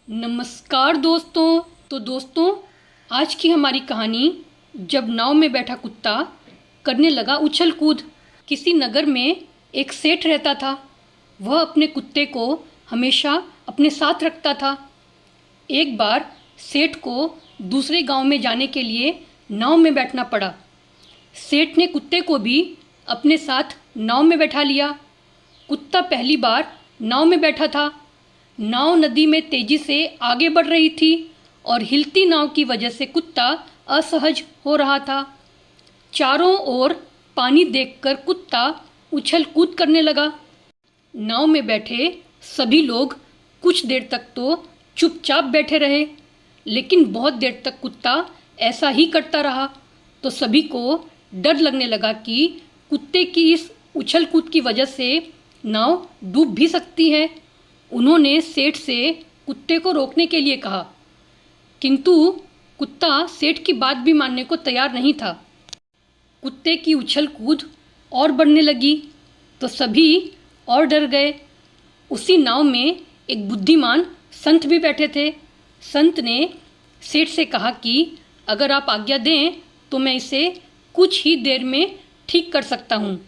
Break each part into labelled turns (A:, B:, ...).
A: नमस्कार दोस्तों। तो दोस्तों, आज की हमारी कहानी जब नाव में बैठा कुत्ता करने लगा उछल कूद। किसी नगर में एक सेठ रहता था। वह अपने कुत्ते को हमेशा अपने साथ रखता था। एक बार सेठ को दूसरे गांव में जाने के लिए नाव में बैठना पड़ा। सेठ ने कुत्ते को भी अपने साथ नाव में बैठा लिया। कुत्ता पहली बार नाव में बैठा था। नाव नदी में तेजी से आगे बढ़ रही थी और हिलती नाव की वजह से कुत्ता असहज हो रहा था। चारों ओर पानी देखकर कुत्ता उछल कूद करने लगा। नाव में बैठे सभी लोग कुछ देर तक तो चुपचाप बैठे रहे, लेकिन बहुत देर तक कुत्ता ऐसा ही करता रहा। तो सभी को डर लगने लगा कि कुत्ते की इस उछल कूद की वजह से नाव डूब भी सकती है। उन्होंने सेठ से कुत्ते को रोकने के लिए कहा, किंतु कुत्ता सेठ की बात भी मानने को तैयार नहीं था। कुत्ते की उछल कूद और बढ़ने लगी तो सभी और डर गए। उसी नाव में एक बुद्धिमान संत भी बैठे थे। संत ने सेठ से कहा कि अगर आप आज्ञा दें तो मैं इसे कुछ ही देर में ठीक कर सकता हूँ।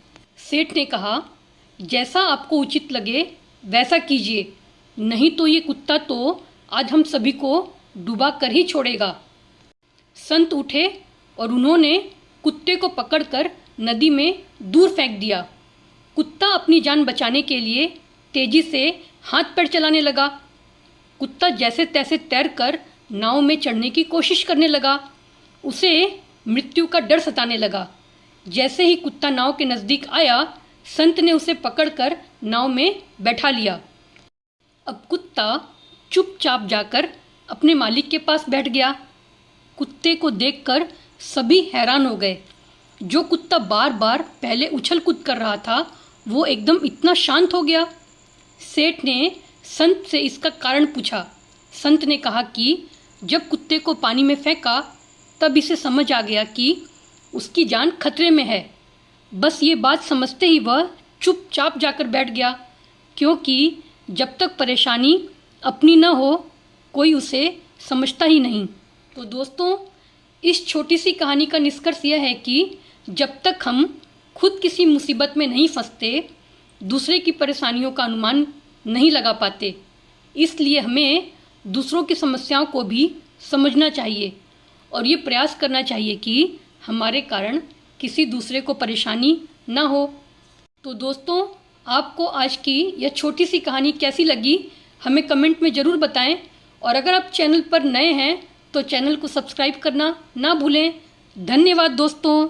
A: सेठ ने कहा, जैसा आपको उचित लगे वैसा कीजिए, नहीं तो ये कुत्ता तो आज हम सभी को डुबा कर ही छोड़ेगा। संत उठे और उन्होंने कुत्ते को पकड़कर नदी में दूर फेंक दिया। कुत्ता अपनी जान बचाने के लिए तेजी से हाथ पैर चलाने लगा। कुत्ता जैसे तैसे तैरकर नाव में चढ़ने की कोशिश करने लगा। उसे मृत्यु का डर सताने लगा। जैसे ही कुत्ता नाव के नज़दीक आया, संत ने उसे पकड़कर नाव में बैठा लिया। अब कुत्ता चुपचाप जाकर अपने मालिक के पास बैठ गया। कुत्ते को देखकर सभी हैरान हो गए। जो कुत्ता बार बार पहले उछल कूद कर रहा था, वो एकदम इतना शांत हो गया। सेठ ने संत से इसका कारण पूछा। संत ने कहा कि जब कुत्ते को पानी में फेंका तब इसे समझ आ गया कि उसकी जान खतरे में है। बस ये बात समझते ही वह चुपचाप जाकर बैठ गया, क्योंकि जब तक परेशानी अपनी न हो कोई उसे समझता ही नहीं। तो दोस्तों, इस छोटी सी कहानी का निष्कर्ष यह है कि जब तक हम खुद किसी मुसीबत में नहीं फंसते, दूसरे की परेशानियों का अनुमान नहीं लगा पाते। इसलिए हमें दूसरों की समस्याओं को भी समझना चाहिए और ये प्रयास करना चाहिए कि हमारे कारण किसी दूसरे को परेशानी ना हो। तो दोस्तों, आपको आज की यह छोटी सी कहानी कैसी लगी हमें कमेंट में ज़रूर बताएं। और अगर आप चैनल पर नए हैं तो चैनल को सब्सक्राइब करना ना भूलें। धन्यवाद दोस्तों।